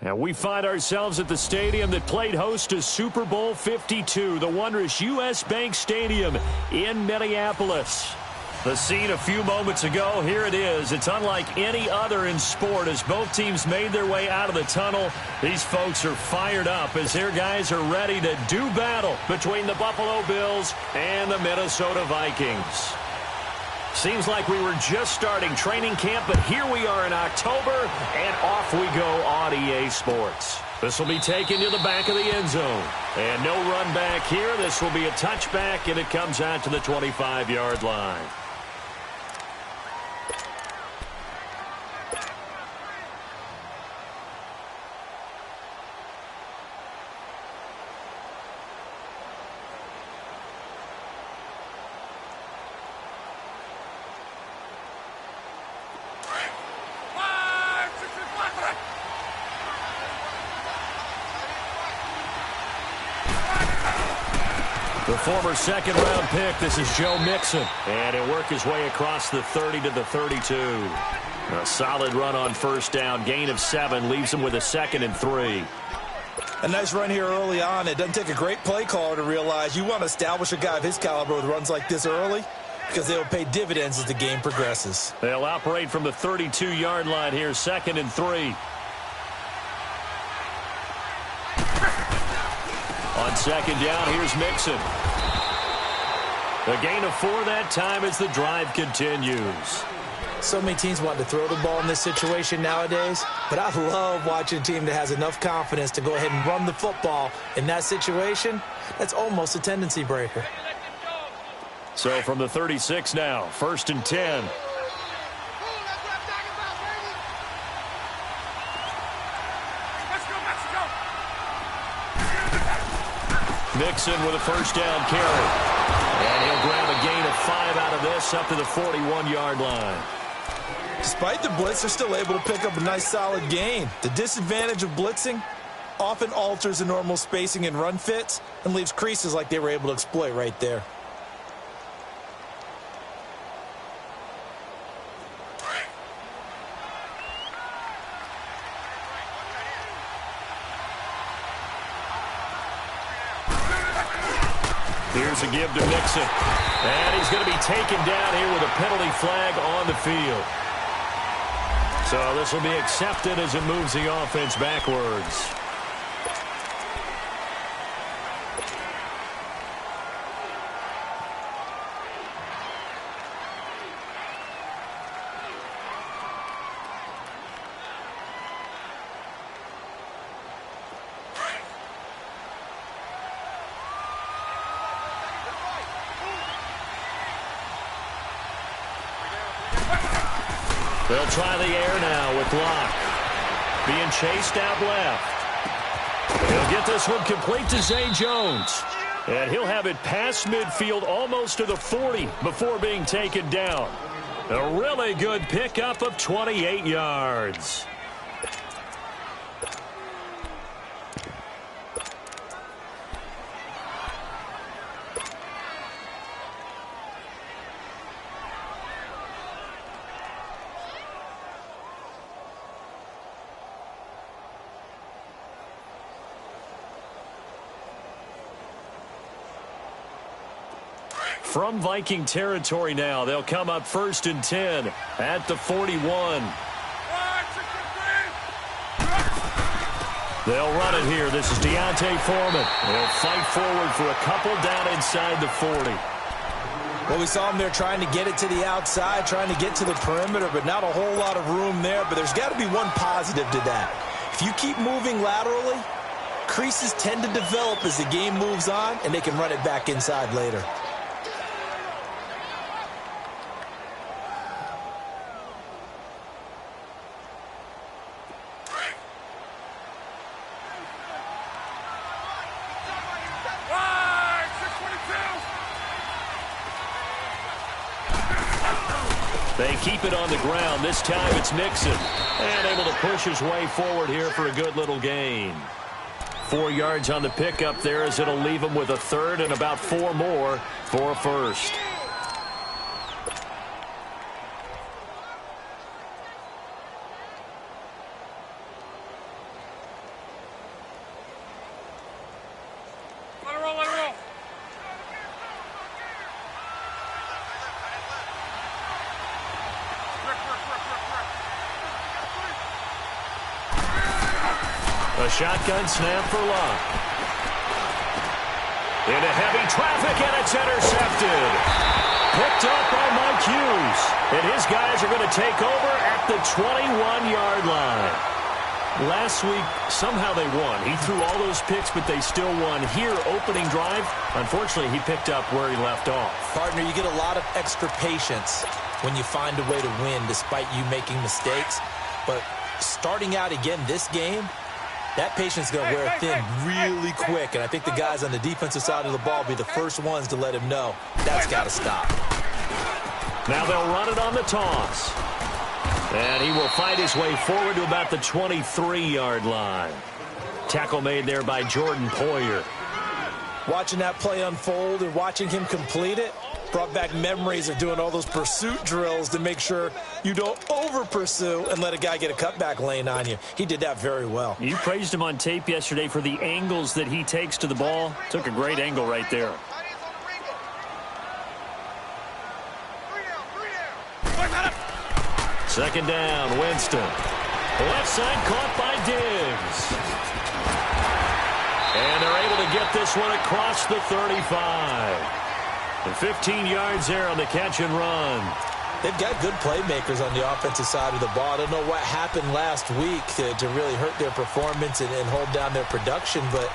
And we find ourselves at the stadium that played host to Super Bowl 52, the wondrous U.S. Bank Stadium in Minneapolis. The scene a few moments ago, here it is. It's unlike any other in sport as both teams made their way out of the tunnel. These folks are fired up as their guys are ready to do battle between the Buffalo Bills and the Minnesota Vikings. Seems like we were just starting training camp, but here we are in October, and off we go on EA Sports. This will be taken to the back of the end zone. And no run back here. This will be a touchback, and it comes out to the 25-yard line. The former second-round pick, this is Joe Mixon. And he'll work his way across the 30 to the 32. A solid run on first down. Gain of 7 leaves him with a 2nd and 3. A nice run here early on. It doesn't take a great play caller to realize you want to establish a guy of his caliber with runs like this early because they'll pay dividends as the game progresses. They'll operate from the 32-yard line here, 2nd and 3. On second down, here's Mixon. The gain of 4 that time as the drive continues. So many teams want to throw the ball in this situation nowadays, but I love watching a team that has enough confidence to go ahead and run the football in that situation. That's almost a tendency breaker. So from the 36 now, 1st and 10. Mixon with a first down carry. And he'll grab a gain of 5 out of this up to the 41-yard line. Despite the blitz, they're still able to pick up a nice solid gain. The disadvantage of blitzing often alters the normal spacing and run fits and leaves creases like they were able to exploit right there. Here's a give to Mixon. And he's going to be taken down here with a penalty flag on the field. So this will be accepted as it moves the offense backwards. They'll try the air now with Locke. Being chased out left. He'll get this one complete to Zay Jones. And he'll have it past midfield almost to the 40 before being taken down. A really good pickup of 28 yards. From Viking territory now, they'll come up 1st and 10 at the 41. They'll run it here. This is Deontay Foreman. They'll fight forward for a couple down inside the 40. Well, we saw him there trying to get it to the outside, trying to get to the perimeter, but not a whole lot of room there. But there's got to be one positive to that. If you keep moving laterally, creases tend to develop as the game moves on, and they can run it back inside later. They keep it on the ground. This time it's Mixon. And able to push his way forward here for a good little gain. 4 yards on the pickup there as it'll leave him with a 3rd and about 4 more for a 1st. A shotgun snap for Luck. Into heavy traffic, and it's intercepted. Picked up by Mike Hughes. And his guys are going to take over at the 21-yard line. Last week, somehow they won. He threw all those picks, but they still won. Here, opening drive, unfortunately, he picked up where he left off. Partner, you get a lot of extra patience when you find a way to win despite you making mistakes. But starting out again this game, that patience is going to wear thin really quick. And I think the guys on the defensive side of the ball will be the first ones to let him know that's got to stop. Now they'll run it on the toss. And he will fight his way forward to about the 23-yard line. Tackle made there by Jordan Poyer. Watching that play unfold and watching him complete it brought back memories of doing all those pursuit drills to make sure you don't over-pursue and let a guy get a cutback lane on you. He did that very well. You praised him on tape yesterday for the angles that he takes to the ball. Took a great angle right there. Second down, Winston. Left side caught by Diggs. And they're able to get this one across the 35. And 15 yards there on the catch and run. They've got good playmakers on the offensive side of the ball. I don't know what happened last week to really hurt their performance and hold down their production, but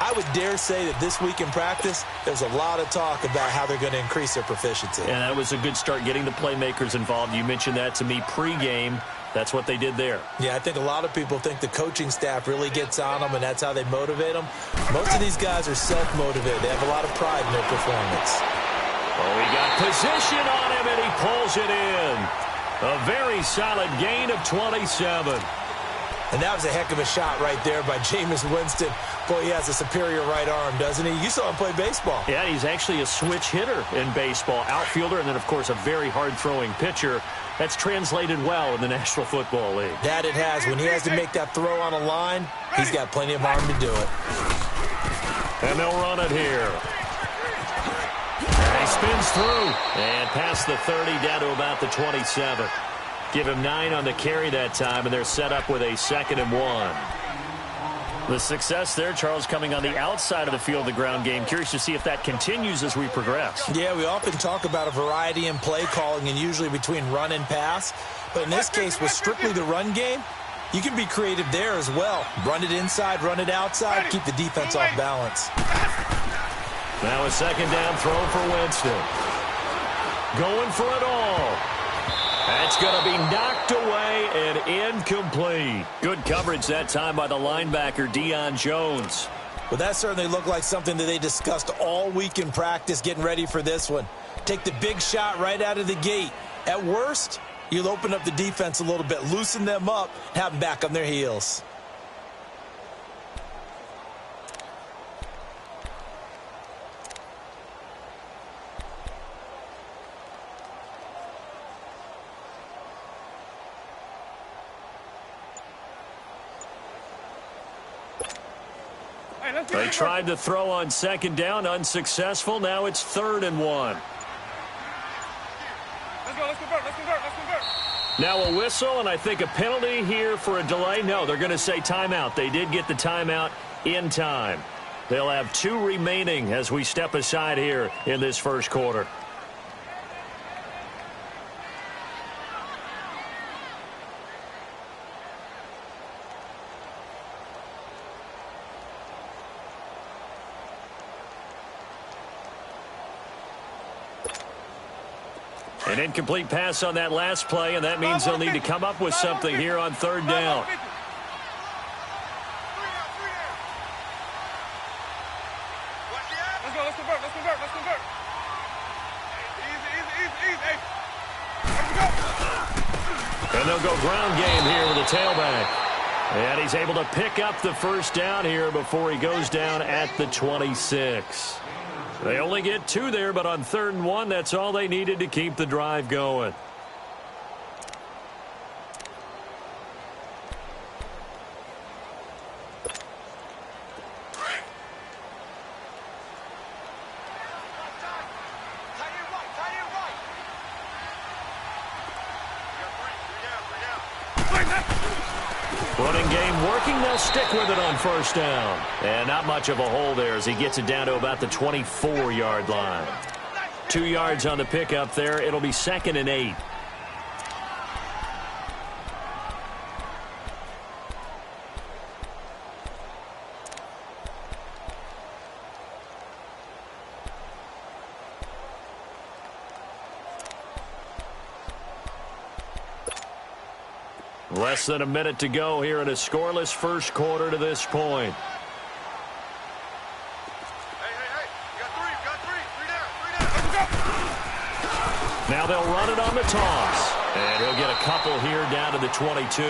I would dare say that this week in practice, there's a lot of talk about how they're going to increase their proficiency. And that was a good start getting the playmakers involved. You mentioned that to me pregame. That's what they did there. Yeah, I think a lot of people think the coaching staff really gets on them, and that's how they motivate them. Most of these guys are self-motivated. They have a lot of pride in their performance. Oh, he got position on him, and he pulls it in. A very solid gain of 27. And that was a heck of a shot right there by Jameis Winston. Boy, he has a superior right arm, doesn't he? You saw him play baseball. Yeah, he's actually a switch hitter in baseball. Outfielder, and then, of course, a very hard-throwing pitcher. That's translated well in the National Football League. That it has. When he has to make that throw on a line, he's got plenty of arm to do it. And they'll run it here. And he spins through. And past the 30, down to about the 27. Give him 9 on the carry that time, and they're set up with a 2nd and 1. The success there, Charles, coming on the outside of the field, the ground game. Curious to see if that continues as we progress. Yeah, we often talk about a variety in play calling and usually between run and pass. But in this case, with strictly the run game, you can be creative there as well. Run it inside, run it outside, keep the defense off balance. Now a 2nd down throw for Winston. Going for it all. That's going to be knocked away and incomplete. Good coverage that time by the linebacker, Deion Jones. Well, that certainly looked like something that they discussed all week in practice getting ready for this one. Take the big shot right out of the gate. At worst, you'll open up the defense a little bit, loosen them up, have them back on their heels. They tried to throw on 2nd down, unsuccessful. Now it's 3rd and 1. Let's convert. Now a whistle, and I think a penalty here for a delay. No, they're going to say timeout. They did get the timeout in time. They'll have 2 remaining as we step aside here in this first quarter. An incomplete pass on that last play, and that means they'll need to come up with something here on 3rd down. Let's convert. Easy. And they'll go ground game here with a tailback. And he's able to pick up the 1st down here before he goes down at the 26. They only get 2 there, but on 3rd and 1, that's all they needed to keep the drive going. Running game working. They'll stick with it on first down. And not much of a hole there as he gets it down to about the 24-yard line. 2 yards on the pickup there. It'll be 2nd and 8. Less than a minute to go here in a scoreless first quarter to this point. Now they'll run it on the toss. And he'll get a couple here down to the 22.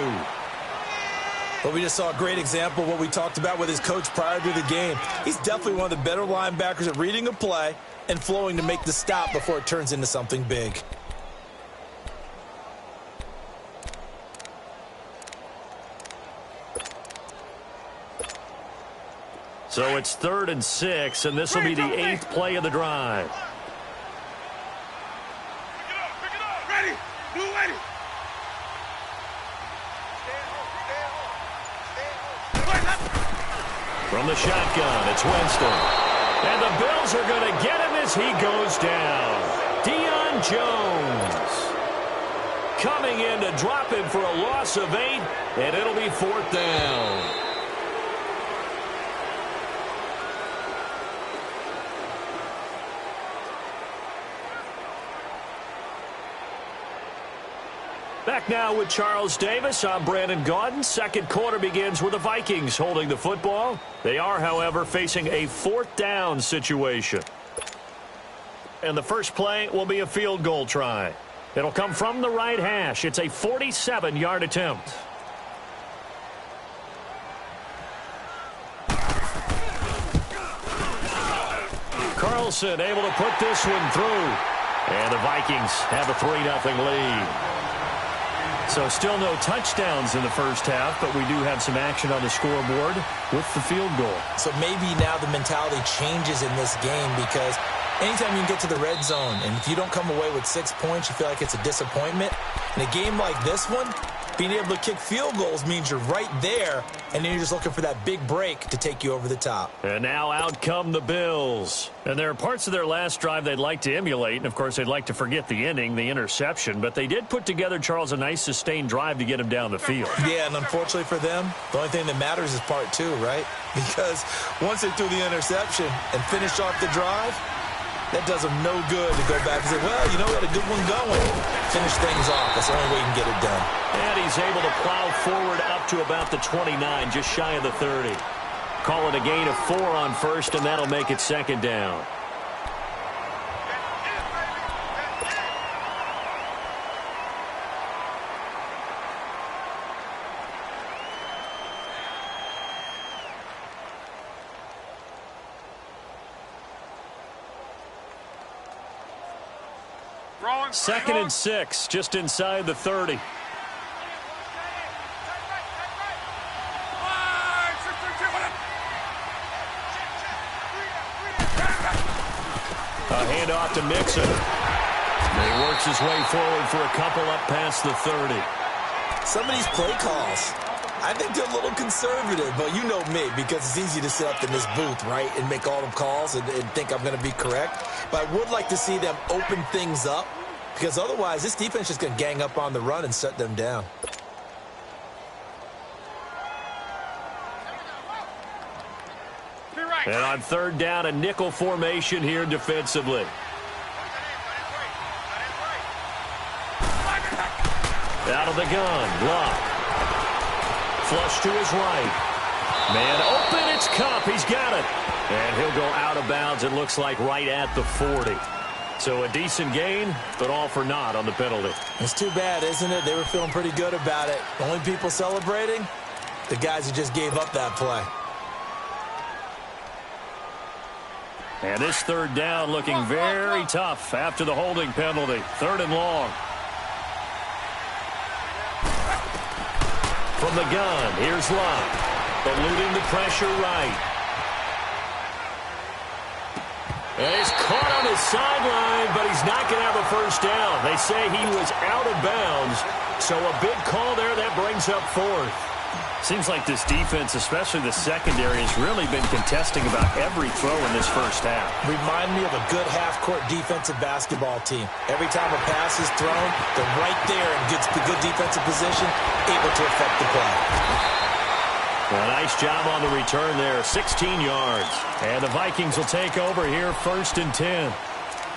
But we just saw a great example of what we talked about with his coach prior to the game. He's definitely one of the better linebackers at reading a play and flowing to make the stop before it turns into something big. So it's 3rd and 6, and this will be the 8th play of the drive. Pick it up. Ready. Blue ready. From the shotgun, it's Winston. And the Bills are going to get him as he goes down. Deion Jones coming in to drop him for a loss of 8, and it'll be 4th down. Back now with Charles Davis. I'm Brandon Gaudin. Second quarter begins with the Vikings holding the football. They are, however, facing a 4th down situation. And the first play will be a field goal try. It'll come from the right hash. It's a 47-yard attempt. Carlson able to put this one through. And the Vikings have a 3-0 lead. So still no touchdowns in the first half, but we do have some action on the scoreboard with the field goal. So maybe now the mentality changes in this game because anytime you can get to the red zone and if you don't come away with 6 points, you feel like it's a disappointment. In a game like this one, being able to kick field goals means you're right there, and then you're just looking for that big break to take you over the top. And now out come the Bills. And there are parts of their last drive they'd like to emulate, and of course they'd like to forget the ending, the interception, but they did put together, Charles, a nice sustained drive to get him down the field. Yeah, and unfortunately for them, the only thing that matters is part 2, right? Because once they threw the interception and finished off the drive, that does them no good to go back and say, well, you know, we had a good one going. Finish things off. That's the only way you can get it done. And he's able to plow forward up to about the 29, just shy of the 30. Call it a gain of 4 on first, and that'll make it 2nd down. Second and 6, just inside the 30. A handoff to Mixon. He works his way forward for a couple up past the 30. Some of these play calls, I think they're a little conservative, but you know me, because it's easy to sit up in this booth, right, and make all the calls and think I'm going to be correct. But I would like to see them open things up, because otherwise this defense is going to gang up on the run and shut them down. And on 3rd down, a nickel formation here defensively. Out of the gun, Luck. Flush to his right. Man open, it's Cup. He's got it. And he'll go out of bounds, it looks like, right at the 40. So a decent gain, but all for naught on the penalty. It's too bad, isn't it? They were feeling pretty good about it. The only people celebrating, the guys who just gave up that play. And this 3rd down looking very tough after the holding penalty. 3rd and long. From the gun, here's Luck. Eluding the pressure right. And he's caught on his sideline, but he's not going to have a first down. They say he was out of bounds, so a big call there that brings up 4th. Seems like this defense, especially the secondary, has really been contesting about every throw in this first half. Remind me of a good half-court defensive basketball team. Every time a pass is thrown, they're right there in good defensive position, able to affect the play. Well, nice job on the return there, 16 yards. And the Vikings will take over here, 1st and 10.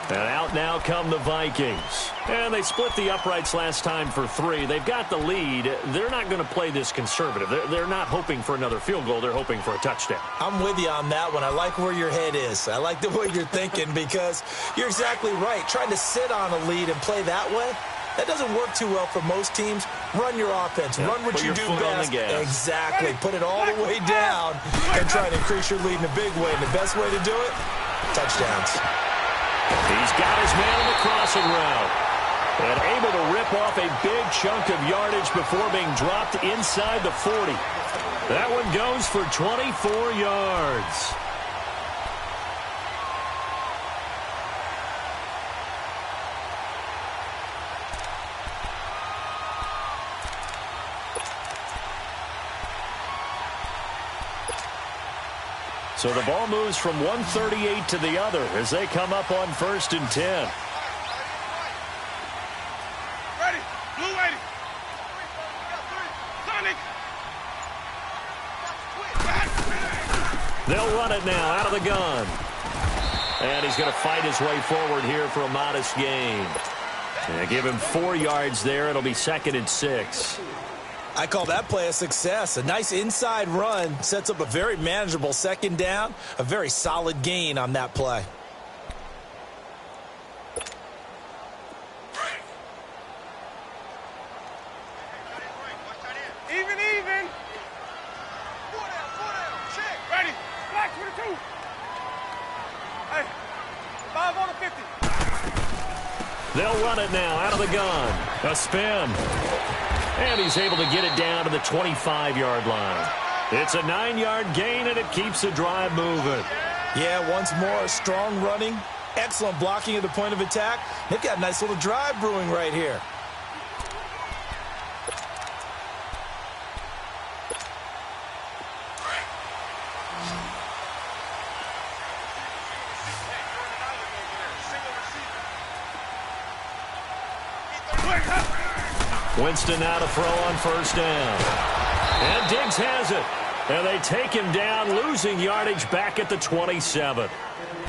And out now come the Vikings. And they split the uprights last time for 3. They've got the lead. They're not going to play this conservative. They're not hoping for another field goal. They're hoping for a touchdown. I'm with you on that one. I like where your head is. I like the way you're thinking because you're exactly right. Trying to sit on a lead and play that way, that doesn't work too well for most teams. Run your offense. Yep. Run what you do best. Exactly. Put it all the way down and try to increase your lead in a big way. And the best way to do it, touchdowns. He's got his man on the crossing route. And able to rip off a big chunk of yardage before being dropped inside the 40. That one goes for 24 yards. So the ball moves from 138 to the other as they come up on 1st and 10. Ready. Blue ready. Sonic. They'll run it now out of the gun. And he's going to fight his way forward here for a modest gain. And give him 4 yards there. It'll be 2nd and 6. I call that play a success. A nice inside run sets up a very manageable 2nd down. A very solid gain on that play. Even. 4 down. Check. Ready. Black 22. Hey. 5 on the 50. They'll run it now out of the gun. A spin. And he's able to get it down to the 25-yard line. It's a 9-yard gain, and it keeps the drive moving. Yeah, once more, strong running, excellent blocking at the point of attack. They've got a nice little drive brewing right here. Winston now to throw on 1st down. And Diggs has it. And they take him down, losing yardage back at the 27.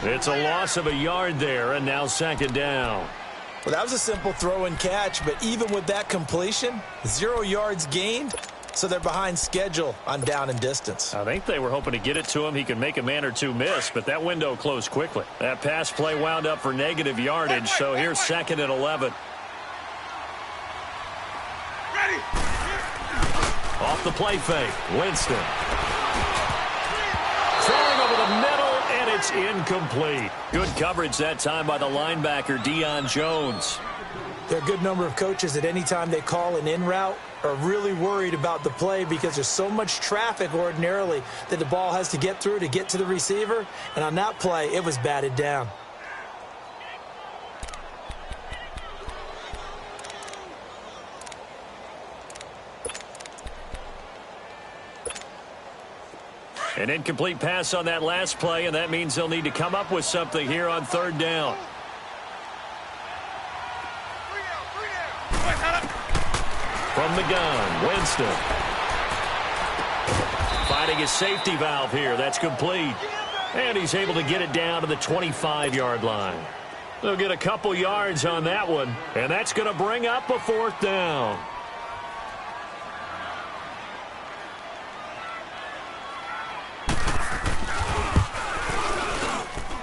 It's a loss of a yard there, and now 2nd down. Well, that was a simple throw and catch, but even with that completion, 0 yards gained, so they're behind schedule on down and distance. I think they were hoping to get it to him. He could make a man or two miss, but that window closed quickly. That pass play wound up for negative yardage, so here's 2nd and 11. Off the play fake, Winston. Throwing over the middle, and it's incomplete. Good coverage that time by the linebacker, Deion Jones. There are a good number of coaches at any time they call an in route are really worried about the play because there's so much traffic ordinarily that the ball has to get through to get to the receiver. And on that play, it was batted down. An incomplete pass on that last play, and that means they'll need to come up with something here on 3rd down. From the gun, Winston. Finding his safety valve here. That's complete. And he's able to get it down to the 25-yard line. They'll get a couple yards on that one, and that's going to bring up a 4th down.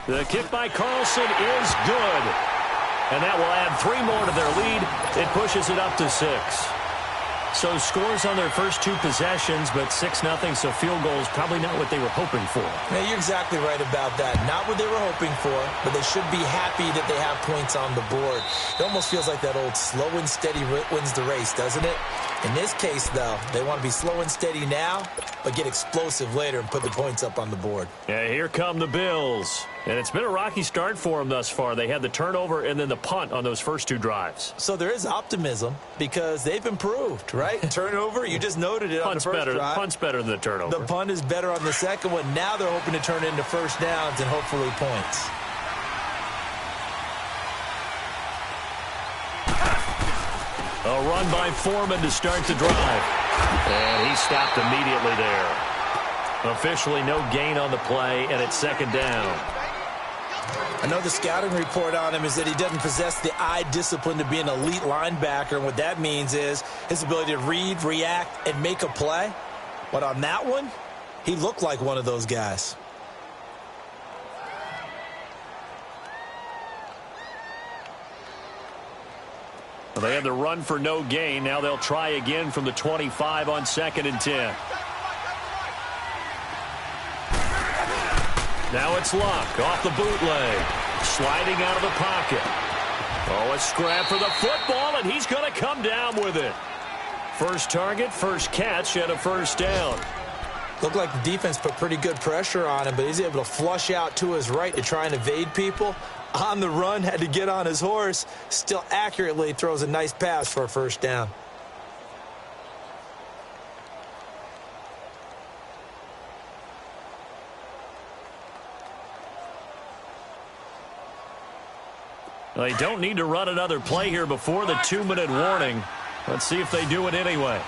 The kick by Carlson is good. And that will add 3 more to their lead. It pushes it up to 6. So scores on their first 2 possessions, but 6-0, so field goals probably not what they were hoping for. Yeah, you're exactly right about that. Not what they were hoping for, but they should be happy that they have points on the board. It almost feels like that old slow and steady wins the race, doesn't it? In this case, though, they want to be slow and steady now, but get explosive later and put the points up on the board. Yeah, here come the Bills. And it's been a rocky start for them thus far. They had the turnover and then the punt on those first two drives. So there is optimism because they've improved, right? Turnover, you just noted it on the first drive. Punt's better than the turnover. The punt is better on the second one. Now they're hoping to turn it into first downs and hopefully points. A run by Foreman to start the drive. And he stopped immediately there. Officially no gain on the play, and it's second down. I know the scouting report on him is that he doesn't possess the eye discipline to be an elite linebacker. And what that means is his ability to read, react, and make a play. But on that one, he looked like one of those guys. Well, they had the run for no gain. Now they'll try again from the 25 on 2nd and 10. Now it's Luck off the bootleg. Sliding out of the pocket. Oh, a scrap for the football, and he's going to come down with it. First target, first catch, and a first down. Looked like the defense put pretty good pressure on him, but he's able to flush out to his right to try and evade people. On the run, had to get on his horse. Still accurately throws a nice pass for a first down. They don't need to run another play here before the 2-minute warning. Let's see if they do it anyway.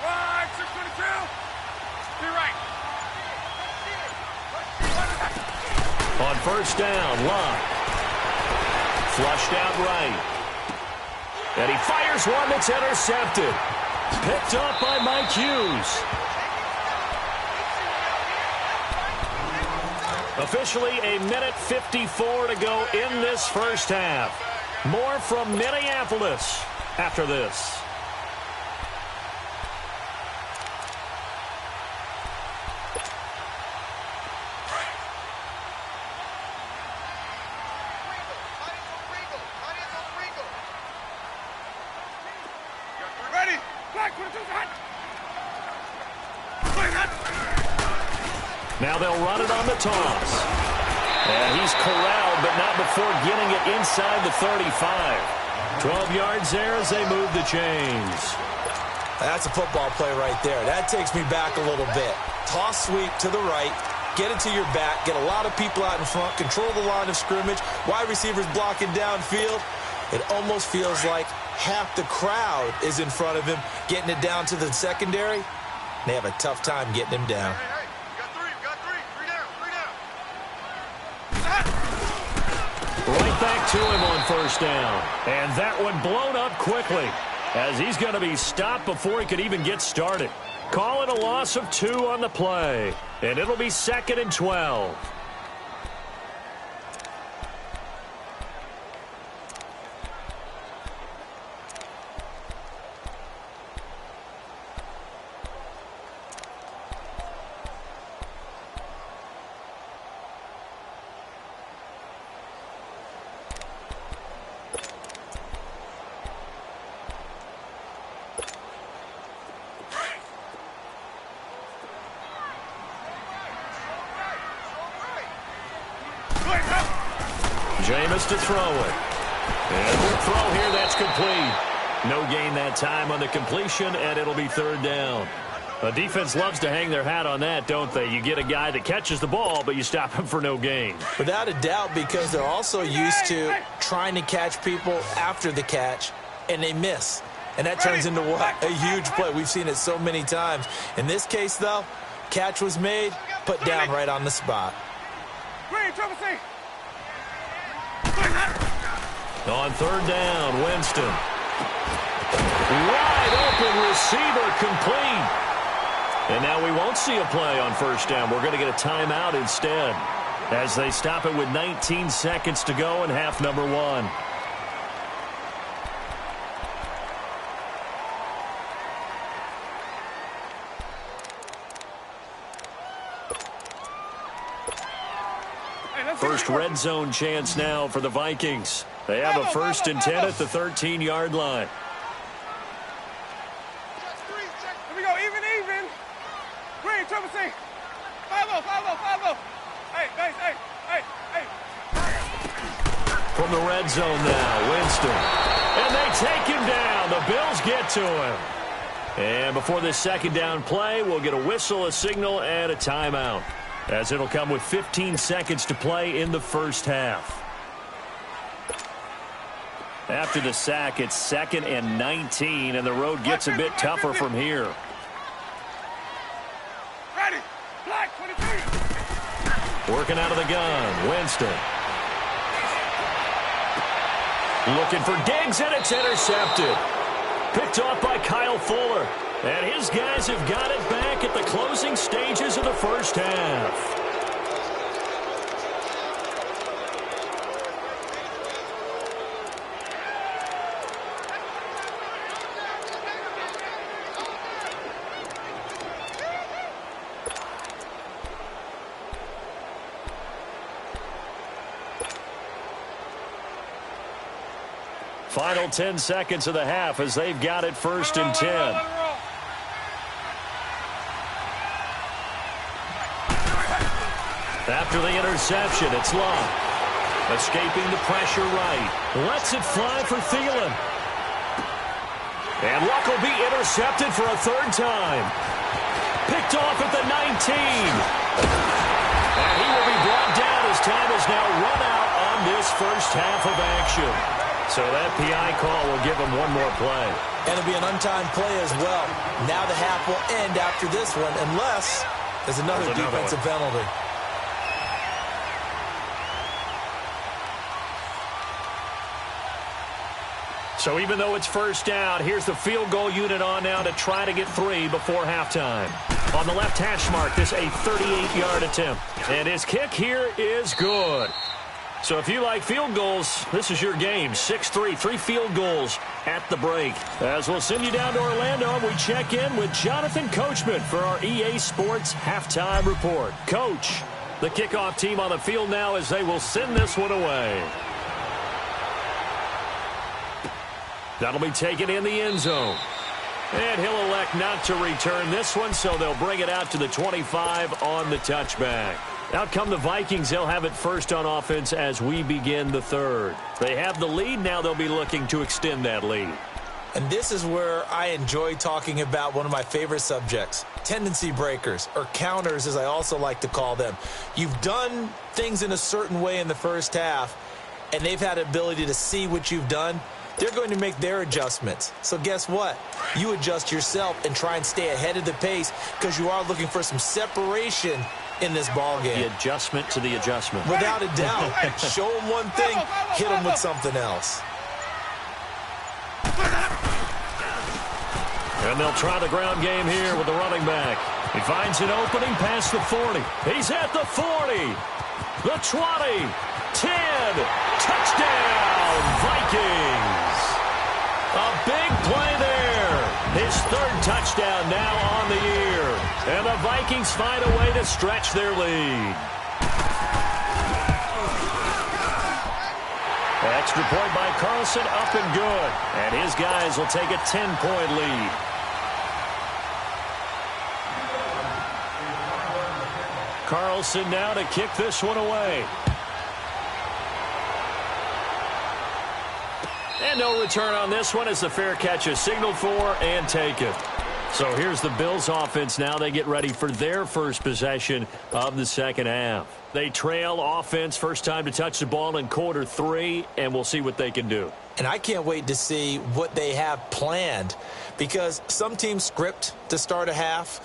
Right, 622. Be right. On first down, Luck. Flushed out right. And he fires one that's intercepted. Picked up by Mike Hughes. Officially a minute 54 to go in this first half. More from Minneapolis after this. Ready. Black, 22's hot. Now they'll run it on the toss. And he's corralled, but not before getting it inside the 35. 12 yards there as they move the chains. That's a football play right there. That takes me back a little bit. Toss sweep to the right. Get it to your back. Get a lot of people out in front. Control the line of scrimmage. Wide receivers blocking downfield. It almost feels like half the crowd is in front of him, getting it down to the secondary. They have a tough time getting him down. Right back to him on first down. And that one blown up quickly as he's going to be stopped before he could even get started. Call it a loss of 2 on the play. And it'll be 2nd and 12. Jameis to throw it. And the throw here, that's complete. No gain that time on the completion, and it'll be 3rd down. A defense loves to hang their hat on that, don't they? You get a guy that catches the ball, but you stop him for no gain. Without a doubt, because they're also used to trying to catch people after the catch, and they miss. And that turns into what? A huge play. We've seen it so many times. In this case, though, catch was made, put down right on the spot. Green, trouble C. On 3rd down, Winston. Wide open receiver complete. And now we won't see a play on first down. We're going to get a timeout instead as they stop it with 19 seconds to go in half number 1. First red zone chance now for the Vikings. They have a 1st and 10 at the 13-yard line. Here we go, even. Green, trouble C. 5-0. from the red zone now. Winston. And they take him down. The Bills get to him. And before this second down play, we'll get a whistle, a signal, and a timeout, as it'll come with 15 seconds to play in the first half. After the sack, it's 2nd and 19, and the road gets a bit tougher from here. Ready. Black 23. Working out of the gun. Winston. Looking for Diggs, and it's intercepted. Picked off by Kyle Fuller. And his guys have got it back at the closing stages of the first half. Final 10 seconds of the half as they've got it 1st and 10. After the interception, it's Love. Escaping the pressure right. Lets it fly for Thielen. And Luck will be intercepted for a 3rd time. Picked off at the 19. And he will be brought down as time is now run out on this first half of action. So that PI call will give him one more play. And it'll be an untimed play as well. Now the half will end after this one, unless there's another defensive penalty. So even though it's 1st down, here's the field goal unit on now to try to get 3 before halftime. On the left hash mark, this a 38-yard attempt. And his kick here is good. So if you like field goals, this is your game. 6-3, 3 field goals at the break. As we'll send you down to Orlando, we check in with Jonathan Coachman for our EA Sports Halftime Report. Coach, the kickoff team on the field now as they will send this one away. That'll be taken in the end zone. And he'll elect not to return this one, so they'll bring it out to the 25 on the touchback. Out come the Vikings. They'll have it first on offense as we begin the 3rd. They have the lead. Now they'll be looking to extend that lead. And this is where I enjoy talking about one of my favorite subjects, tendency breakers, or counters as I also like to call them. You've done things in a certain way in the first half, and they've had the ability to see what you've done. They're going to make their adjustments. So guess what? You adjust yourself and try and stay ahead of the pace because you are looking for some separation in this ball game. The adjustment to the adjustment. Without a doubt. Show them one thing, hit them with something else. And they'll try the ground game here with the running back. He finds an opening past the 40. He's at the 40. The 20. 10. Touchdown, Vikings. A big play there. His 3rd touchdown now on the year. And the Vikings find a way to stretch their lead. Extra point by Carlson, up and good. And his guys will take a 10-point lead. Carlson now to kick this one away. And no return on this one as the fair catch is signaled for and taken. So here's the Bills offense now. They get ready for their first possession of the second half. They trail offense, first time to touch the ball in quarter 3, and we'll see what they can do. And I can't wait to see what they have planned because some teams script to start a half.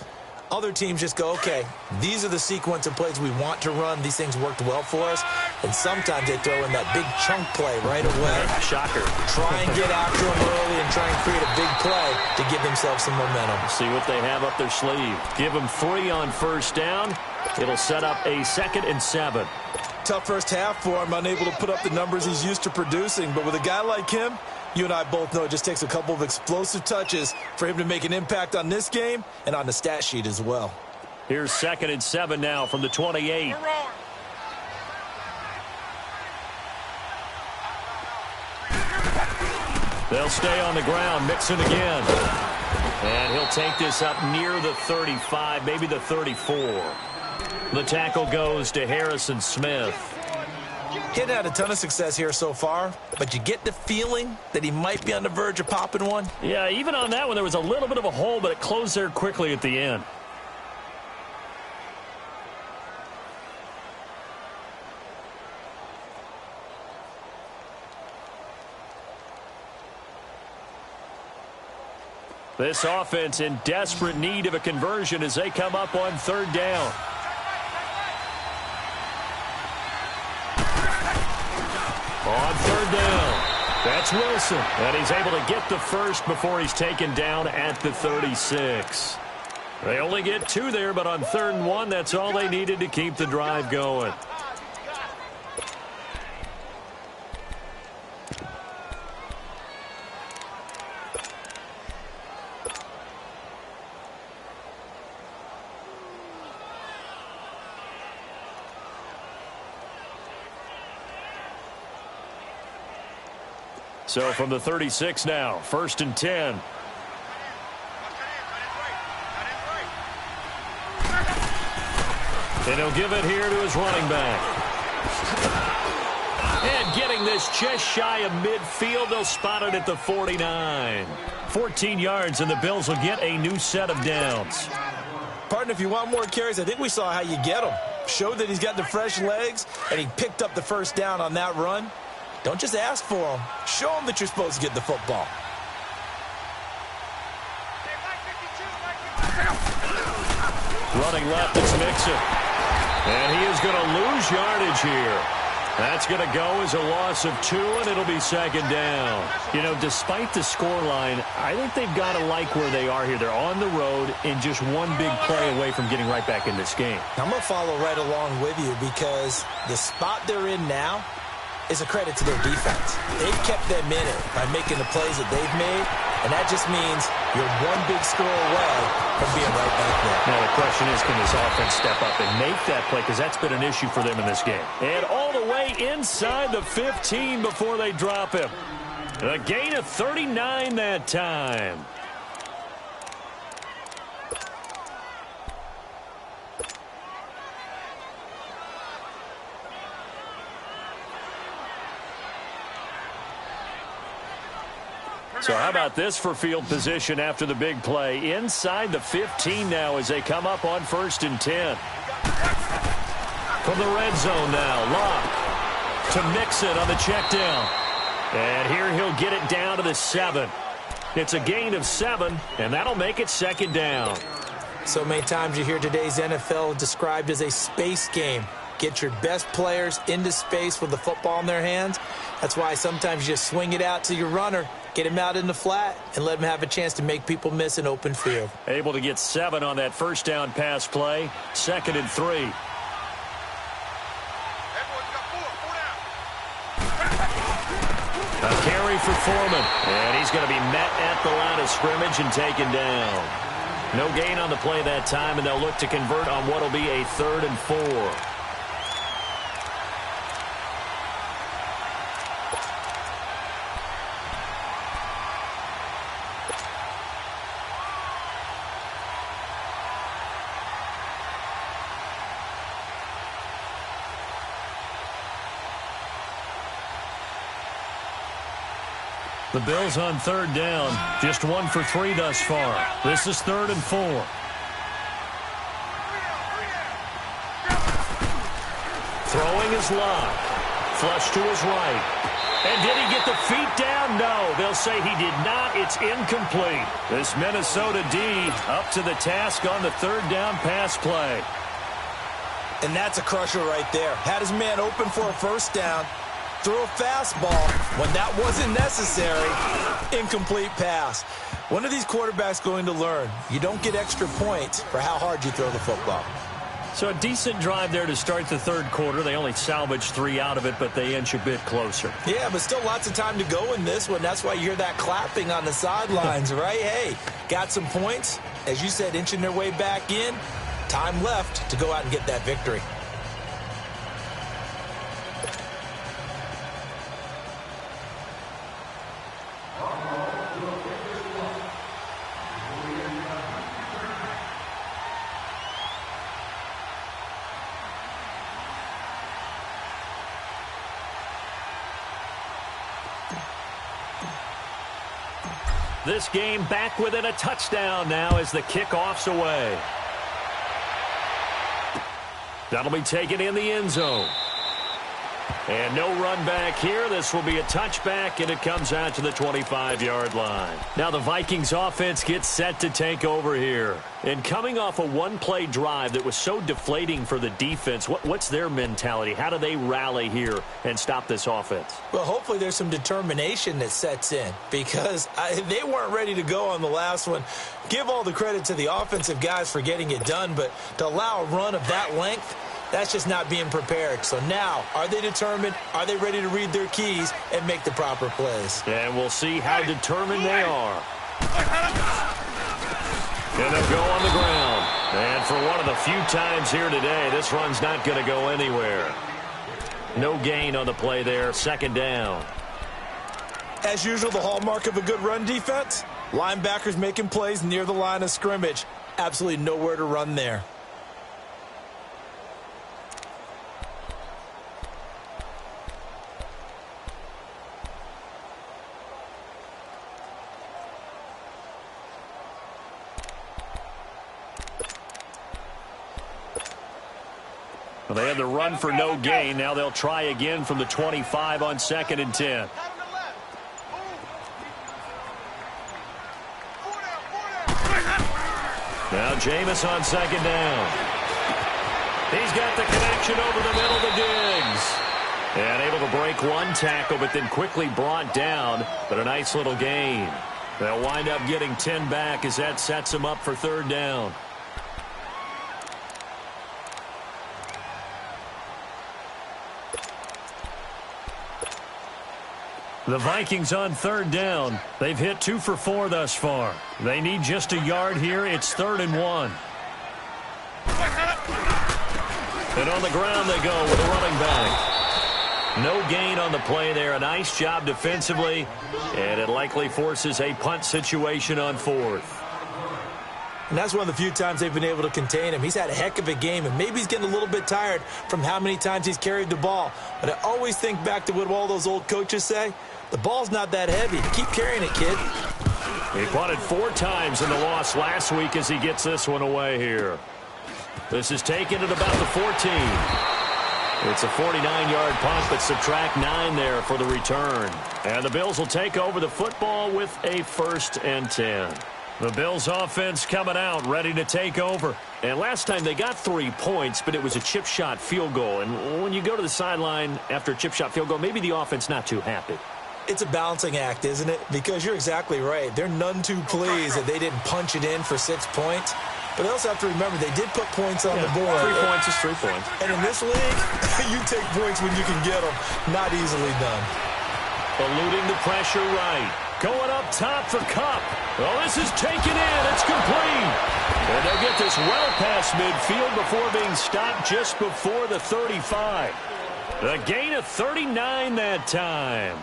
Other teams just go, okay, these are the sequence of plays we want to run. These things worked well for us. And sometimes they throw in that big chunk play right away. Shocker. Try and get after them early and try and create a big play to give themselves some momentum. See what they have up their sleeve. Give them 3 on first down. It'll set up a 2nd and 7. Tough first half for him, unable to put up the numbers he's used to producing. But with a guy like him, you and I both know it just takes a couple of explosive touches for him to make an impact on this game and on the stat sheet as well. Here's 2nd and 7 now from the 28. They'll stay on the ground, Mixon again. And he'll take this up near the 35, maybe the 34. The tackle goes to Harrison Smith. He hadn't had a ton of success here so far, but you get the feeling that he might be on the verge of popping one. Yeah, even on that one, there was a little bit of a hole, but it closed there quickly at the end. This offense in desperate need of a conversion as they come up on third down. On third down, that's Wilson. And he's able to get the first before he's taken down at the 36. They only get 2 there, but on 3rd and 1, that's all they needed to keep the drive going. So from the 36 now, 1st and 10. And he'll give it here to his running back. And getting this just shy of midfield, they'll spot it at the 49. 14 yards, and the Bills will get a new set of downs. Partner, if you want more carries, I think we saw how you get them. Showed that he's got the fresh legs, and he picked up the first down on that run. Don't just ask for them. Show them that you're supposed to get the football. Running left, it's Mixon. And he is going to lose yardage here. That's going to go as a loss of 2, and it'll be 2nd down. You know, despite the scoreline, I think they've got to like where they are here. They're on the road and just one big play away from getting right back in this game. I'm going to follow right along with you because the spot they're in now is a credit to their defense. They've kept them in it by making the plays that they've made, and that just means you're one big score away from being right back there. Now the question is, can this offense step up and make that play, because that's been an issue for them in this game. And all the way inside the 15 before they drop him. A gain of 39 that time. So how about this for field position after the big play? Inside the 15 now as they come up on 1st and 10. From the red zone now, Locke to Mixon on the check down. And here he'll get it down to the 7. It's a gain of 7, and that'll make it 2nd down. So many times you hear today's NFL described as a space game. Get your best players into space with the football in their hands. That's why sometimes you just swing it out to your runner, get him out in the flat, and let him have a chance to make people miss an open field. Able to get 7 on that 1st down pass play. 2nd and 3. A carry for Foreman. And he's going to be met at the line of scrimmage and taken down. No gain on the play that time, and they'll look to convert on what will be a 3rd and 4. The Bills on 3rd down, just 1 for 3 thus far. This is 3rd and 4. Throwing his Locke. Flush to his right. And did he get the feet down? No, they'll say he did not. It's incomplete. This Minnesota D up to the task on the 3rd down pass play. And that's a crusher right there. Had his man open for a 1st down. Threw a fastball when that wasn't necessary. Incomplete pass. When are these quarterbacks going to learn? You don't get extra points for how hard you throw the football. So a decent drive there to start the 3rd quarter. They only salvaged 3 out of it, but they inch a bit closer. Yeah, but still lots of time to go in this one. That's why you hear that clapping on the sidelines, right? Hey, got some points. As you said, inching their way back in. Time left to go out and get that victory. This game back within a touchdown now as the kickoff's away. That'll be taken in the end zone. And no run back here. This will be a touchback, and it comes out to the 25-yard line. Now the Vikings offense gets set to take over here. And coming off a one-play drive that was so deflating for the defense, what's their mentality? How do they rally here and stop this offense? Well, hopefully there's some determination that sets in because they weren't ready to go on the last one. Give all the credit to the offensive guys for getting it done, but to allow a run of that length, that's just not being prepared. So now, are they determined? Are they ready to read their keys and make the proper plays? And we'll see how determined they are. And they'll go on the ground. And for one of the few times here today, this run's not going to go anywhere. No gain on the play there. Second down. As usual, the hallmark of a good run defense, linebackers making plays near the line of scrimmage. Absolutely nowhere to run there. Well, they had the run for no gain. Now they'll try again from the 25 on 2nd and 10. Now Jameis on 2nd down. He's got the connection over the middle to Diggs. And able to break one tackle, but then quickly brought down. But a nice little gain. They'll wind up getting 10 back as that sets them up for 3rd down. The Vikings on 3rd down. They've hit 2 for 4 thus far. They need just a yard here. It's 3rd and 1. And on the ground they go with a running back. No gain on the play there. A nice job defensively. And it likely forces a punt situation on 4th. And that's one of the few times they've been able to contain him. He's had a heck of a game, and maybe he's getting a little bit tired from how many times he's carried the ball. But I always think back to what all those old coaches say. The ball's not that heavy. Keep carrying it, kid. He punted 4 times in the loss last week as he gets this one away here. This is taken at about the 14. It's a 49-yard punt, but subtract 9 there for the return. And the Bills will take over the football with a 1st and 10. The Bills offense coming out, ready to take over. And last time they got 3 points, but it was a chip shot field goal. And when you go to the sideline after a chip shot field goal, maybe the offense not too happy. It's a balancing act, isn't it? Because you're exactly right. They're none too pleased that they didn't punch it in for 6 points. But they also have to remember they did put points on the board. 3 points is 3 points. And in this league, you take points when you can get them. Not easily done. Eluding the pressure right. Going up top for Kupp. Well, this is taken in. It's complete. And they'll get this well past midfield before being stopped just before the 35. The gain of 39 that time.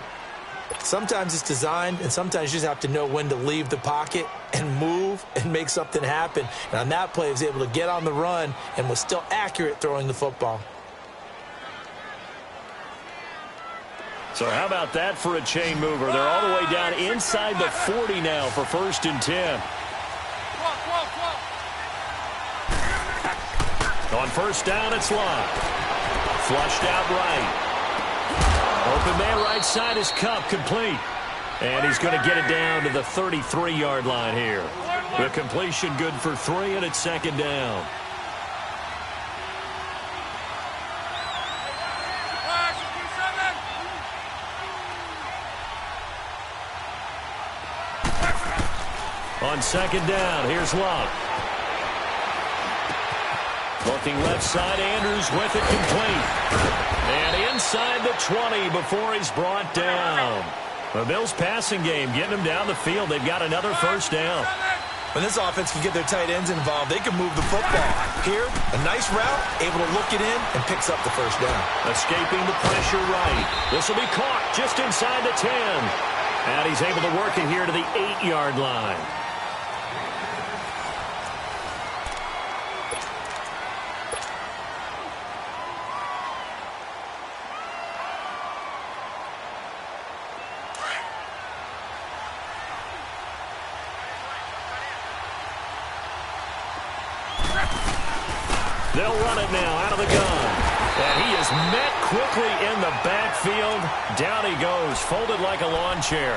Sometimes it's designed, and sometimes you just have to know when to leave the pocket and move and make something happen. And on that play, he was able to get on the run and was still accurate throwing the football. So how about that for a chain mover? They're all the way down inside the 40 now for 1st and 10. On 1st down, it's locked. Flushed out right. Open man right side is Kupp, complete. And he's going to get it down to the 33-yard line here. The completion good for 3, and it's 2nd down. On 2nd down, here's Love. Looking left side, Andrews with it complete. And inside the 20 before he's brought down. The Bills passing game getting them down the field. They've got another 1st down. When this offense can get their tight ends involved, they can move the football. Here, a nice route, able to look it in, and picks up the 1st down. Escaping the pressure right. This will be caught just inside the 10. And he's able to work it here to the 8-yard line. They'll run it now out of the gun. And he is met quickly in the backfield. Down he goes, folded like a lawn chair.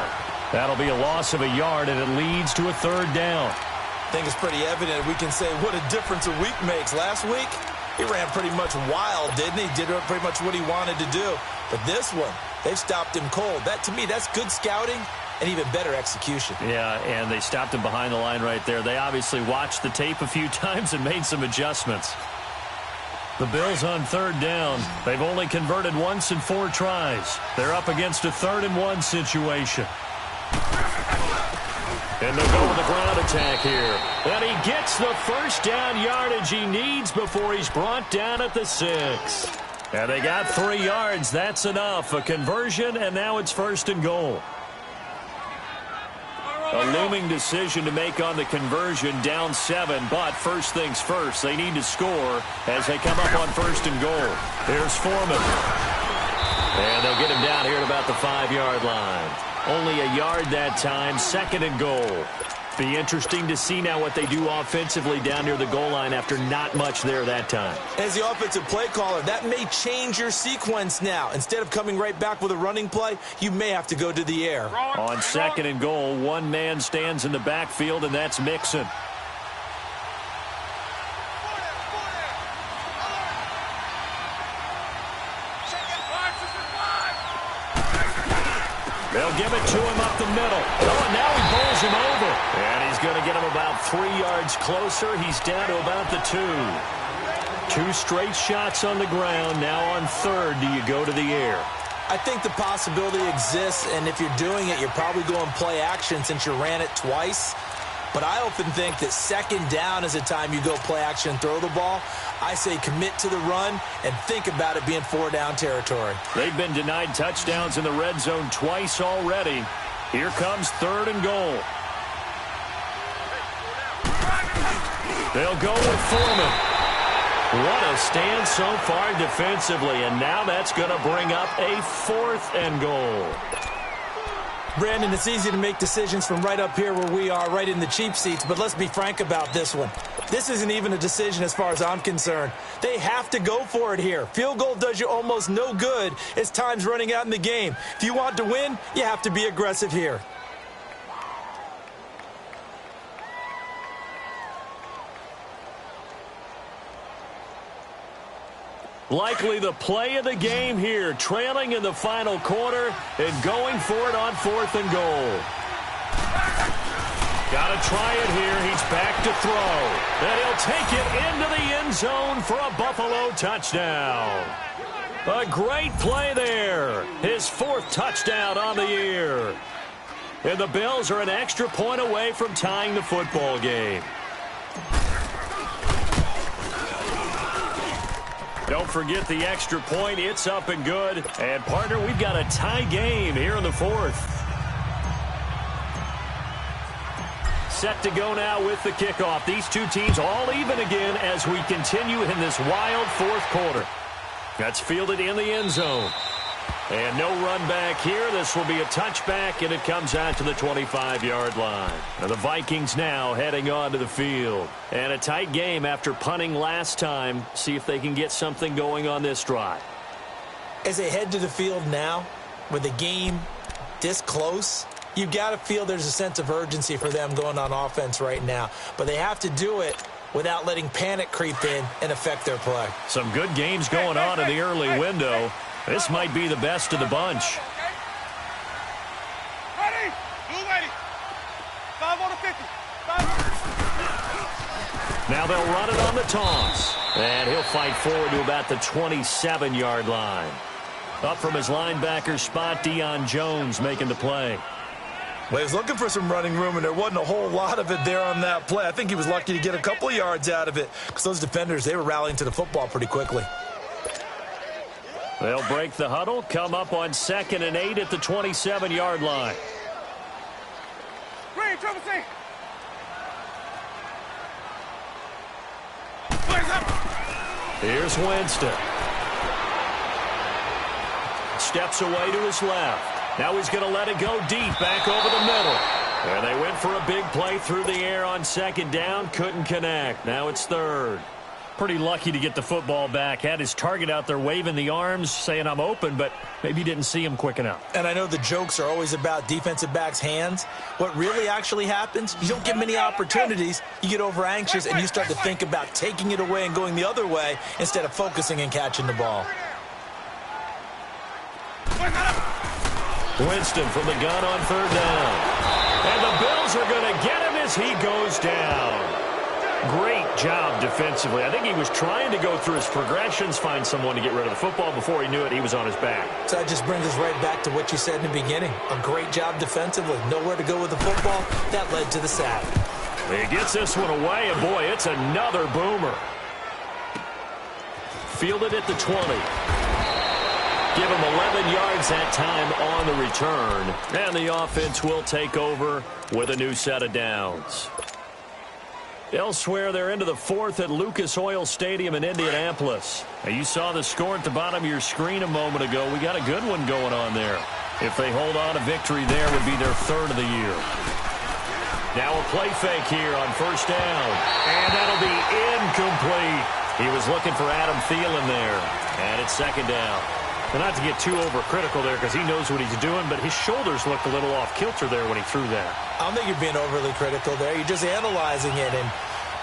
That'll be a loss of a yard, and it leads to a third down. I think it's pretty evident we can say what a difference a week makes. Last week, he ran pretty much wild, didn't he? Did pretty much what he wanted to do. But this one, they've stopped him cold. That, to me, that's good scouting and even better execution. Yeah, and they stopped him behind the line right there. They obviously watched the tape a few times and made some adjustments. The Bills on third down. They've only converted once in 4 tries. They're up against a 3rd-and-1 situation. And they'll go with the ground attack here. And he gets the first down yardage he needs before he's brought down at the 6. And they got 3 yards. That's enough. A conversion, and now it's 1st and goal. A looming decision to make on the conversion, down 7, but first things first, they need to score as they come up on 1st and goal. Here's Foreman. And they'll get him down here at about the 5-yard line. Only a yard that time, 2nd and goal. Be interesting to see now what they do offensively down near the goal line after not much there that time. As the offensive play caller, that may change your sequence now. Instead of coming right back with a running play, you may have to go to the air. On 2nd and goal, one man stands in the backfield, and that's Mixon. They'll give it to him up the middle. Oh, and now he bowls him over. And he's going to get him about 3 yards closer. He's down to about the 2. 2 straight shots on the ground. Now on 3rd, do you go to the air? I think the possibility exists, and if you're doing it, you're probably going play action since you ran it twice. But I often think that 2nd down is a time you go play action and throw the ball. I say commit to the run and think about it being 4-down territory. They've been denied touchdowns in the red zone twice already. Here comes 3rd and goal. They'll go with Foreman. What a stand so far defensively, and now that's going to bring up a 4th and goal. Brandon, it's easy to make decisions from right up here where we are, right in the cheap seats, but let's be frank about this one. This isn't even a decision as far as I'm concerned. They have to go for it here. Field goal does you almost no good as time's running out in the game. If you want to win, you have to be aggressive here. Likely the play of the game here, trailing in the final quarter and going for it on 4th and goal. Got to try it here. He's back to throw. And he'll take it into the end zone for a Buffalo touchdown. A great play there. His 4th touchdown on the year. And the Bills are an extra point away from tying the football game. Don't forget the extra point. It's up and good. And, partner, we've got a tie game here in the 4th. Set to go now with the kickoff. These two teams all even again as we continue in this wild 4th quarter. That's fielded in the end zone. And no run back here. This will be a touchback, and it comes out to the 25-yard line. Now the Vikings now heading onto the field. And a tight game after punting last time. See if they can get something going on this drive. As they head to the field now, with the game this close, you've got to feel there's a sense of urgency for them going on offense right now. But they have to do it without letting panic creep in and affect their play. Some good games going on in the early window. This might be the best of the bunch. Ready? Blue ready. 5 on the 50. 5 Now they'll run it on the toss. And he'll fight forward to about the 27-yard line. Up from his linebacker spot, Deion Jones making the play. Well, he was looking for some running room, and there wasn't a whole lot of it there on that play. I think he was lucky to get a couple of yards out of it because those defenders, they were rallying to the football pretty quickly. They'll break the huddle, come up on 2nd and 8 at the 27-yard line. Green, triple C. Here's Winston. Steps away to his left. Now he's going to let it go deep back over the middle. And they went for a big play through the air on 2nd down. Couldn't connect. Now it's 3rd. Pretty lucky to get the football back. Had his target out there waving the arms, saying I'm open, but maybe didn't see him quick enough. And I know the jokes are always about defensive backs' hands. What really actually happens, you don't get many opportunities, you get over anxious, and you start to think about taking it away and going the other way instead of focusing and catching the ball. Winston from the gun on third down. And the Bills are going to get him as he goes down. Great job defensively. I think he was trying to go through his progressions, find someone to get rid of the football. Before he knew it, he was on his back. So that just brings us right back to what you said in the beginning. A great job defensively. Nowhere to go with the football. That led to the sack. He gets this one away, and boy, it's another boomer. Fielded at the 20. Give him 11 yards that time on the return. And the offense will take over with a new set of downs. Elsewhere, they're into the fourth at Lucas Oil Stadium in Indianapolis. Now, you saw the score at the bottom of your screen a moment ago. We got a good one going on there. If they hold on, a victory there would be their third of the year. Now a play fake here on first down. And that'll be incomplete. He was looking for Adam Thielen there. And it's second down. And not to get too overcritical there because he knows what he's doing, but his shoulders looked a little off kilter there when he threw that. I don't think you're being overly critical there. You're just analyzing it, and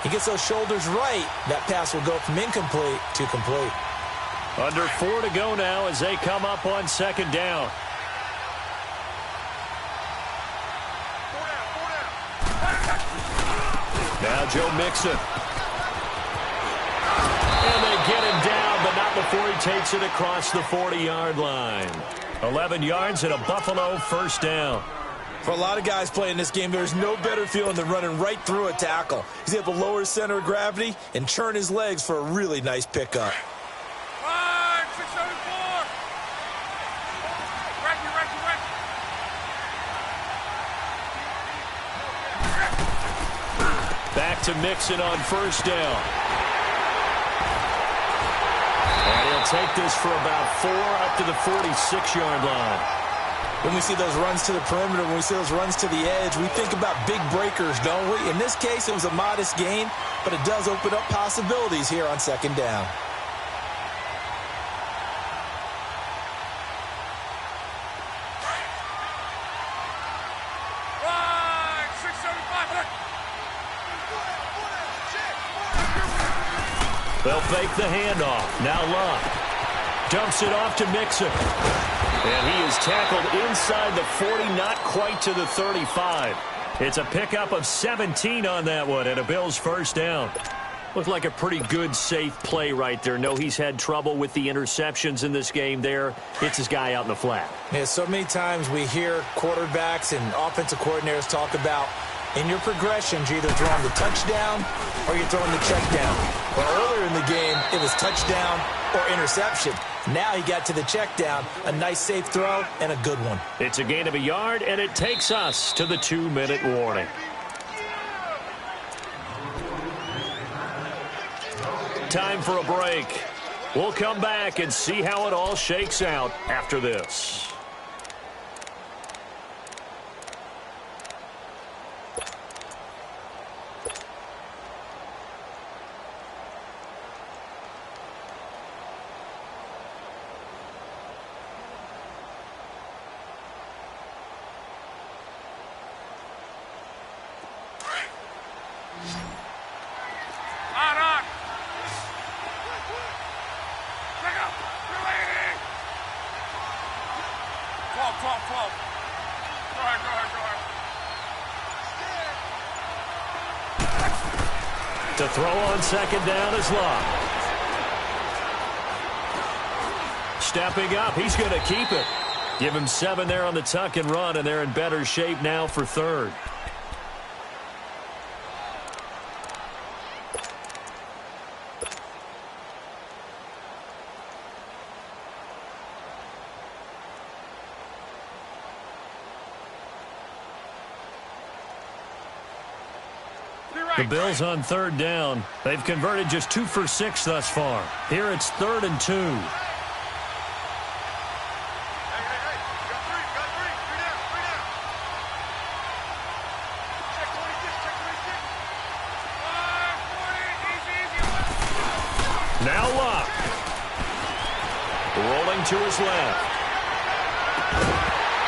he gets those shoulders right. That pass will go from incomplete to complete. Under 4 to go now as they come up on second down. Now Joe Mixon. And they get him down, but not before he takes it across the 40-yard line. 11 yards and a Buffalo first down. For a lot of guys playing this game, there's no better feeling than running right through a tackle. He's able to lower his center of gravity and churn his legs for a really nice pickup. 674. Back to Mixon on first down. And he'll take this for about 4 up to the 46-yard line. When we see those runs to the perimeter, when we see those runs to the edge, we think about big breakers, don't we? In this case, it was a modest gain, but it does open up possibilities here on second down. They'll fake the handoff. Now Love dumps it off to Mixon. And he is tackled inside the 40, not quite to the 35. It's a pickup of 17 on that one and a Bills first down. Looked like a pretty good, safe play right there. No, he's had trouble with the interceptions in this game there. Hits his guy out in the flat. Yeah, so many times we hear quarterbacks and offensive coordinators talk about in your progressions, you're either throwing the touchdown or you're throwing the check down. Well, earlier in the game, it was touchdown or interception. Now he got to the check down, a nice safe throw, and a good one. It's a gain of a yard, and it takes us to the 2-minute warning. Time for a break. We'll come back and see how it all shakes out after this. To throw on second down is Love. Stepping up, he's going to keep it. Give him 7 there on the tuck and run, and they're in better shape now for third. The Bills on third down. They've converted just 2 for 6 thus far. Here it's 3rd and 2. Now Luck. Rolling to his left.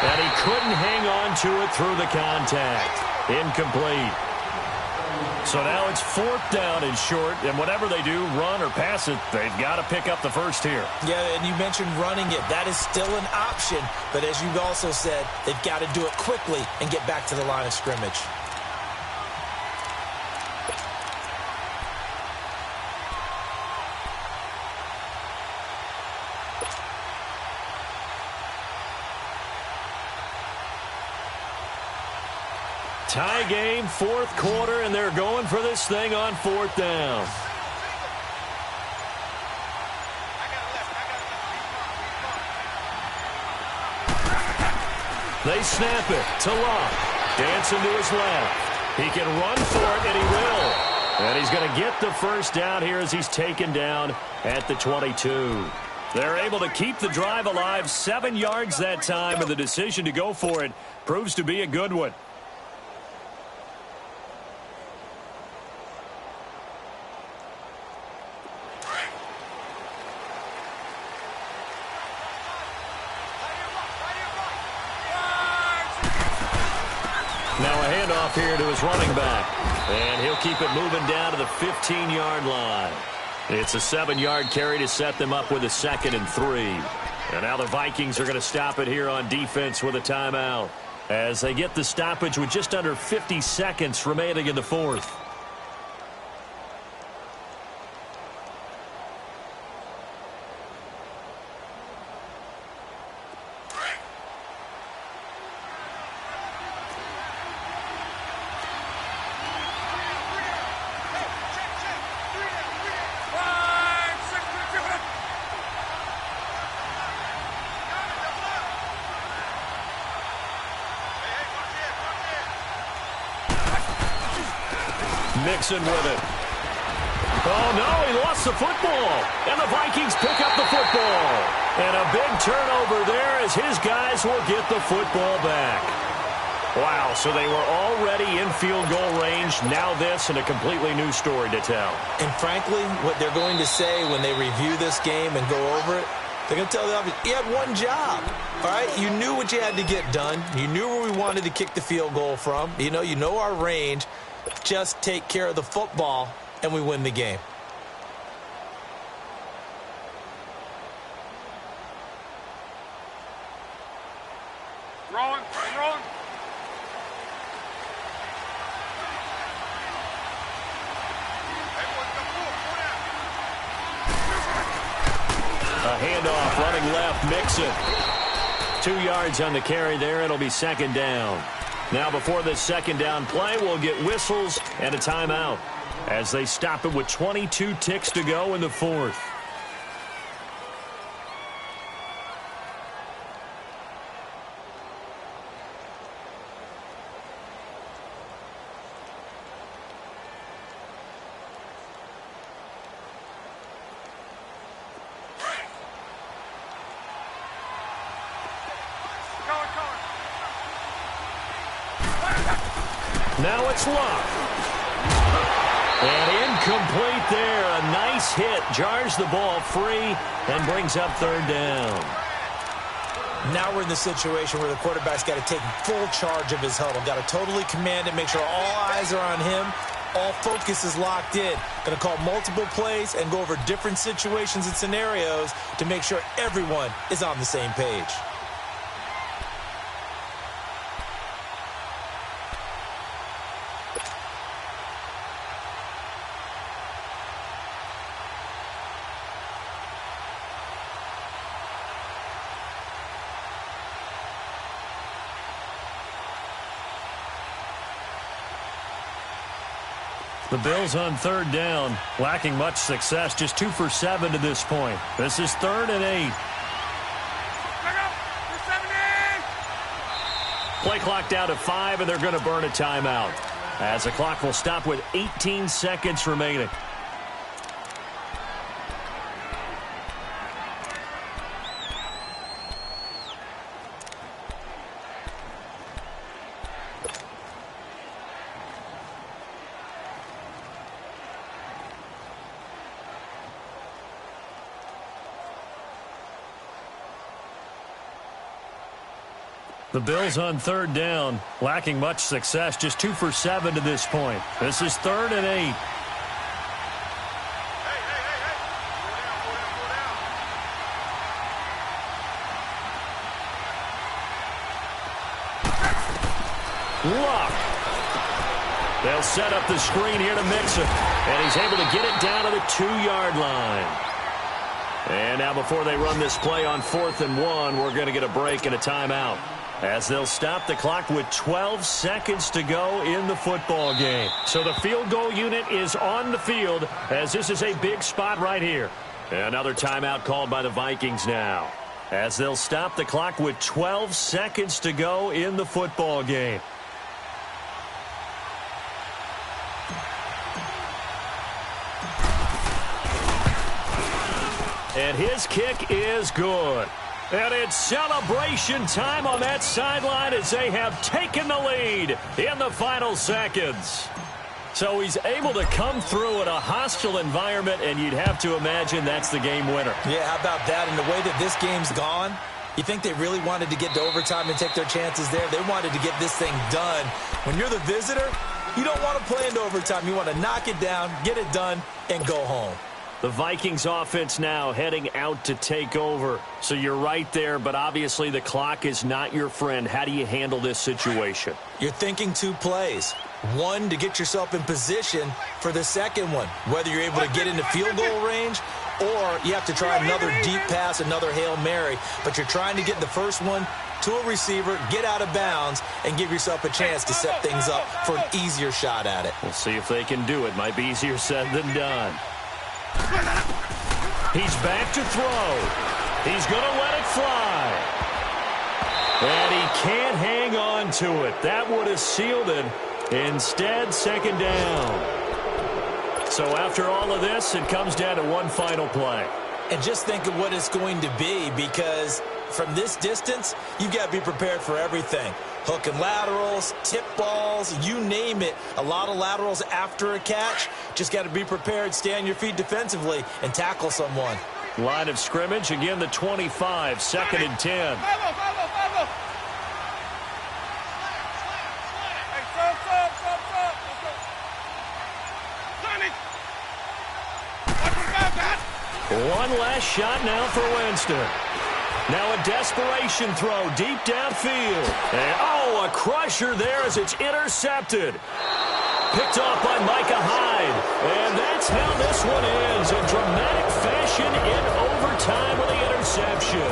And he couldn't hang on to it through the contact. Incomplete. So now it's 4th down and short, and whatever they do, run or pass it, they've got to pick up the first here. Yeah, and you mentioned running it. That is still an option, but as you've also said, they've got to do it quickly and get back to the line of scrimmage. Tie game, 4th quarter, and they're going for this thing on 4th down. They snap it to Luck. Dancing to his left. He can run for it, and he will. And he's going to get the first down here as he's taken down at the 22. They're able to keep the drive alive, 7 yards that time, and the decision to go for it proves to be a good one. Now a handoff here to his running back. And he'll keep it moving down to the 15-yard line. It's a 7-yard carry to set them up with a 2nd and 3. And now the Vikings are going to stop it here on defense with a timeout as they get the stoppage with just under 50 seconds remaining in the 4th. Mixon with it. Oh, no, he lost the football. And the Vikings pick up the football. And a big turnover there as his guys will get the football back. Wow, so they were already in field goal range. Now this and a completely new story to tell. And frankly, what they're going to say when they review this game and go over it, they're going to tell the obvious, you had one job, all right? You knew what you had to get done. You knew where we wanted to kick the field goal from. You know our range. Just take care of the football, and we win the game. Throwing. A handoff running left, Mixon. 2 yards on the carry there. It'll be 2nd down. Now before this 2nd down play, we'll get whistles and a timeout as they stop it with 22 ticks to go in the 4th. Now it's Luck. And incomplete there. A nice hit. Jars the ball free and brings up 3rd down. Now we're in the situation where the quarterback's got to take full charge of his huddle. Got to totally command it, make sure all eyes are on him. All focus is locked in. Going to call multiple plays and go over different situations and scenarios to make sure everyone is on the same page. The Bills on 3rd down, lacking much success, just 2 for 7 to this point. This is 3rd and 8. Play clock down to 5, and they're going to burn a timeout as the clock will stop with 18 seconds remaining. The Bills on third down, lacking much success, just 2 for 7 to this point. This is 3rd and 8. Luck. They'll set up the screen here to Mixon, and he's able to get it down to the 2-yard line. And now before they run this play on 4th and 1, we're going to get a break and a timeout, as they'll stop the clock with 12 seconds to go in the football game. So the field goal unit is on the field, as this is a big spot right here. Another timeout called by the Vikings now, as they'll stop the clock with 12 seconds to go in the football game. And his kick is good. And it's celebration time on that sideline as they have taken the lead in the final seconds. So he's able to come through in a hostile environment, and you'd have to imagine that's the game winner. Yeah, how about that? And the way that this game's gone, you think they really wanted to get to overtime and take their chances there? They wanted to get this thing done. When you're the visitor, you don't want to play into overtime. You want to knock it down, get it done, and go home. The Vikings offense now heading out to take over. So you're right there, but obviously the clock is not your friend. How do you handle this situation? You're thinking 2 plays. One, to get yourself in position for the second one, whether you're able to get into field goal range or you have to try another deep pass, another Hail Mary. But you're trying to get the first one to a receiver, get out of bounds, and give yourself a chance to set things up for an easier shot at it. We'll see if they can do it. Might be easier said than done. He's back to throw. He's going to let it fly. And he can't hang on to it. That would have sealed it. Instead, second down. So after all of this, it comes down to one final play. And just think of what it's going to be, because from this distance, you've got to be prepared for everything. Hook and laterals, tip balls, you name it. A lot of laterals after a catch. Just got to be prepared, stay on your feet defensively, and tackle someone. Line of scrimmage, again the 25, 2nd and 10. One last shot now for Winston. Now a desperation throw deep downfield. And, a crusher there as it's intercepted. Picked off by Micah Hyde. And that's how this one ends. In dramatic fashion in overtime with the interception.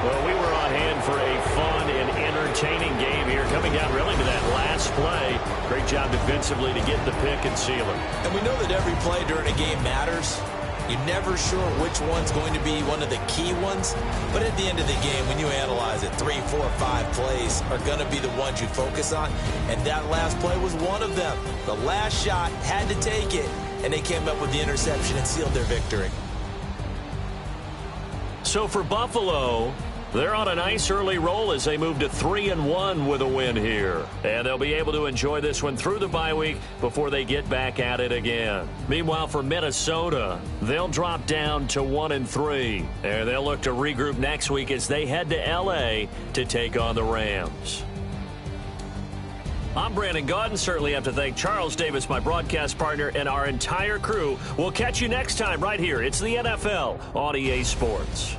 Well, we were on hand for a fun and entertaining game here. Coming down really to that last play. Great job defensively to get the pick and seal it. And we know that every play during a game matters. You're never sure which one's going to be one of the key ones. But at the end of the game, when you analyze it, 3, 4, 5 plays are going to be the ones you focus on. And that last play was one of them. The last shot had to take it, and they came up with the interception and sealed their victory. So for Buffalo, they're on a nice early roll as they move to 3-1 with a win here. And they'll be able to enjoy this one through the bye week before they get back at it again. Meanwhile, for Minnesota, they'll drop down to 1-3. And they'll look to regroup next week as they head to L.A. to take on the Rams. I'm Brandon Gaudin. Certainly have to thank Charles Davis, my broadcast partner, and our entire crew. We'll catch you next time right here. It's the NFL on EA Sports.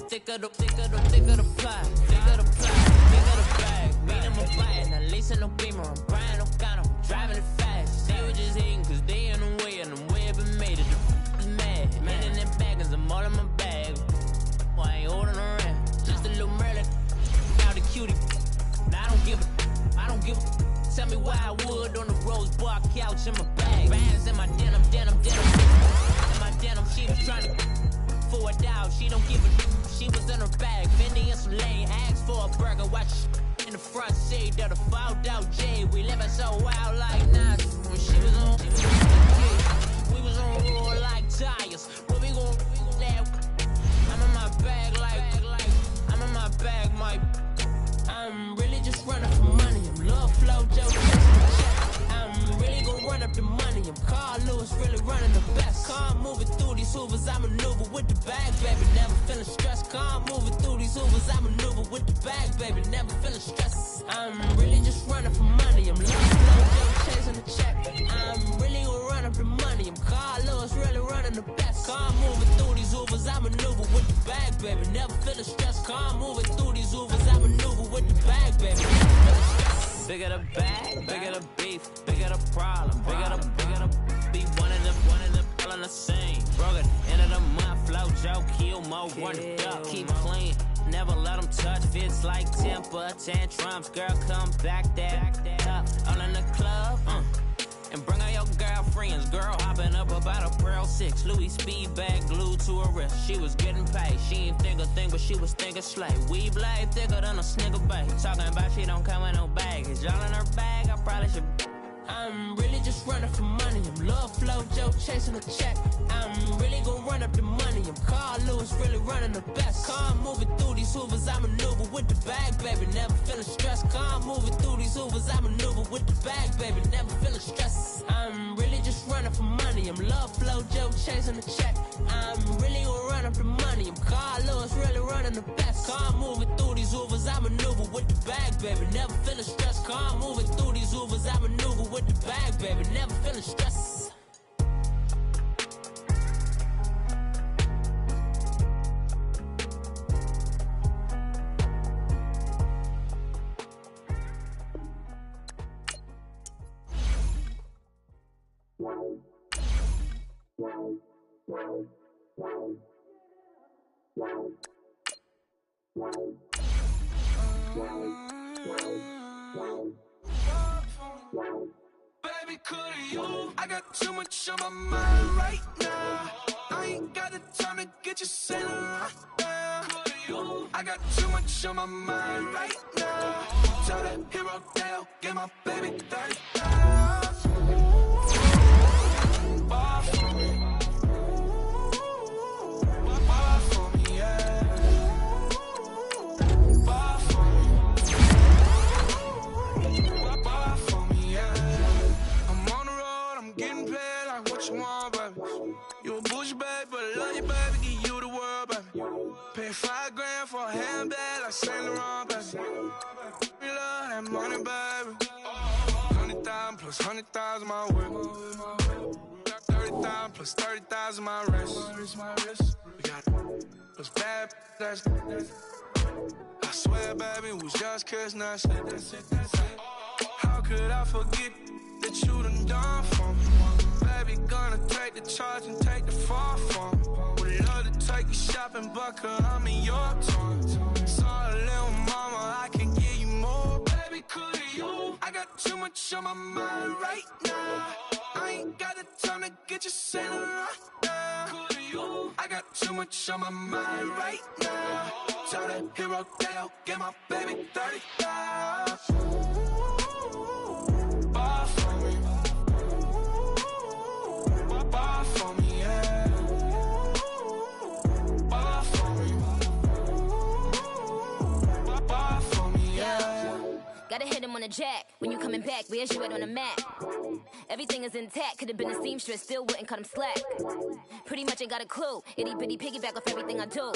Thicker the plot, thicker the bag. Meet him a fight, now listen no beamer. I'm Brian O'Connor, driving it fast. They were just hating cause they in the way, and the way I've been made it. The is mad, man in them baggins, I'm all in my bag. Boy, I ain't holding around, just a little Merlin. Now the cutie, now I don't give a. Tell me why I would on the rose bar couch in my bag. Bands in my denim. In my denim, she was trying to. For a doubt, she don't give a. She was in her bag, Fendi and gasoline. Ask for a burger, watch in the front seat. That'll fall out J. We living so wild like Nas. When she was on, we was on roll like tires. Where we gon' I'm in my bag like I'm in my bag, Mike. I'm really just running for money. I'm love flow, Joe. I'm really gon' run up the money. I'm Carl Lewis, really running the best. Car moving through these Hoovers, I maneuver with the bag, baby. Never feeling stressed. Car moving through these Hoovers, I maneuver with the bag, baby. Never feeling stressed. I'm really just running for money. I'm love flow, Joe, chasing the check. I'm really gon' run up the money. I'm Carl Lewis, really running the best. Car moving through these Hoovers, I maneuver with the bag, baby. Never feeling stressed. Car moving through these Hoovers, I maneuver with the bag, baby. Bigger the bag, bigger the beef, bigger the problem, bigger the be one of them all on the scene. Broke it, end of the month, flow, Joe, kill, mo, run it up, keep clean. Never let them touch, fits like temper, tantrums, girl, come back that up, all in the club, and bring out your girlfriends. Girl hopping up about a Pearl 6 Louis speed bag glued to her wrist. She was getting paid. She ain't think a thing, but she was thinking slay. We blade thicker than a snigger bag. Talking about she don't come with no baggage. Y'all in her bag, I probably should. I'm really just running for money. I'm love flow, Joe, chasing a check. I'm really gon' run up the money. I'm Carl Lewis, really running the best. Car moving through these Hoovers, I maneuver with the bag, baby. Never feeling stressed. Car moving through these Hoovers, I maneuver with the bag, baby. Never feeling stressed. I'm really just running for money. I'm love flow, Joe, chasing the check. I'm really gon' run up the money. I'm Carl Lewis, really running the best. Car moving through these Hoovers, I maneuver with the bag, baby. Never feeling stressed. Car moving through these Hoovers, I maneuver with the bag, baby. Never feeling stressed. Baby, could you? I got too much on my mind right now. I ain't got the time to get you sailing right now. Could you? I got too much on my mind right now. Tell the hero Dale, get my baby 30,000. Bar for me. Bar for me, yeah. Bar for me. Bar for me, yeah. I'm on the road, I'm getting paid like what you want, baby. You a bougie, baby, but I love you, baby. Give you the world, baby. Pay $5 grand for a handbag like Saint Laurent, baby. We love that money, baby. 100,000 plus 100,000 my whip. 30,000 plus 30,000 my wrist. We got those bad, that's I swear, baby, it was just kiss, that's it. How could I forget that you done for me? Baby, gonna take the charge and take the fall from me. Would love to take you shopping, but cause I'm in your town. Sorry, little mama, I can give you more. Baby, could you? I got too much on my mind right now. I ain't got the time to get you sailing right now. Could you? I got too much on my mind right now. Tell the hero Dale, get my baby 30,000. Bar for me. Bar for me, yeah. Bar for me. Bar for me, yeah. Gotta hit him on the jack. When you coming back, where's you at on the map? Everything is intact. Could've been a seamstress, still wouldn't cut him slack. Pretty much ain't got a clue. Itty bitty piggyback off everything I do.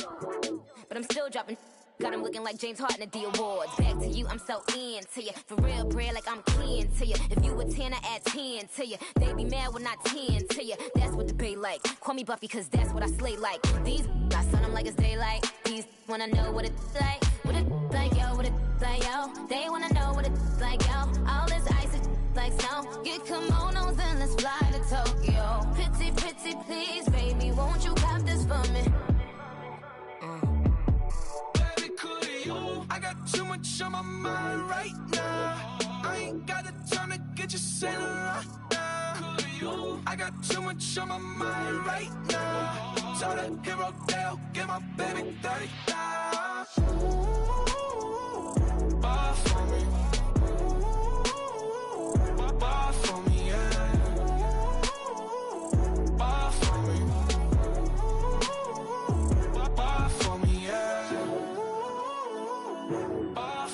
But I'm still dropping. Got him looking like James Harden at the awards. Back to you, I'm so into you. For real, bread, like I'm keen to you. If you a 10, I add 10 to you. They be mad when I 10 to you. That's what the bay like. Call me Buffy, cause that's what I slay like. These, I sun them like it's daylight. These wanna know what it's like. What it like, yo, what it like, yo. They wanna know what it's like, yo. All this ice is like snow. Get kimonos and let's fly to Tokyo. Pretty, pretty, please, baby, won't you cop this for me? I got too much on my mind right now. I ain't got the time to get you sailing right now. I got too much on my mind right now. Tell the hero Dale, get my baby 30,000.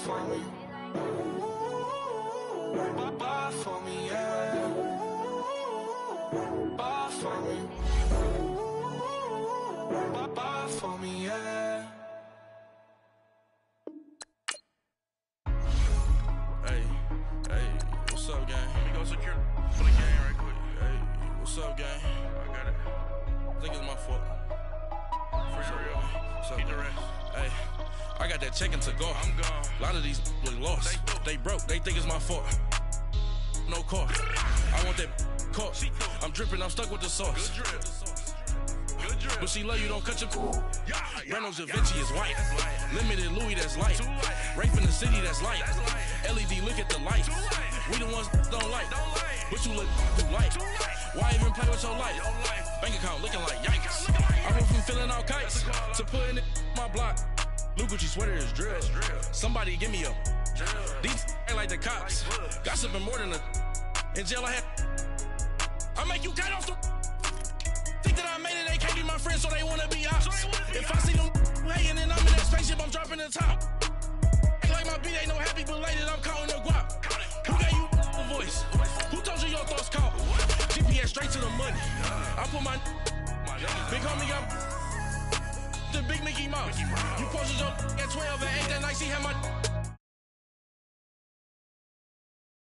for me. Buy for me, yeah. Buy for me. Buy for me, yeah. Hey, what's up, gang? Let me go secure for the game right quick. Hey, what's up, gang? I got it. I think it's my fault. For real. Keep the rest. Hey, I got that check-in to go. I'm gone. A lot of these was lost. They broke. They think it's my fault. No car. I want that car. I'm dripping. I'm stuck with the sauce. Good drip. But she love you, don't cut your Reynolds Da Vinci is white. Limited Louis, that's light. Rape in the city, that's light. LED, look at the lights. We the ones don't like. But you look too light. Why even play with your life? Bank account looking like yikes. I went from filling out kites to putting it in my block. Blue Gucci sweater is drill. Somebody give me a these ain't like the cops. Gossiping more than in jail I had. I make you cut off the think that I made it, they can't be my friends, so they wanna be ops. If I see them hating and I'm in that spaceship, I'm dropping the top. Ain't like my beat ain't no happy belated, I'm counting the guap. Who gave you the voice? Who told you your thoughts count? GPS straight to the money. I put my big homie up the big Mickey Mouse. You posted your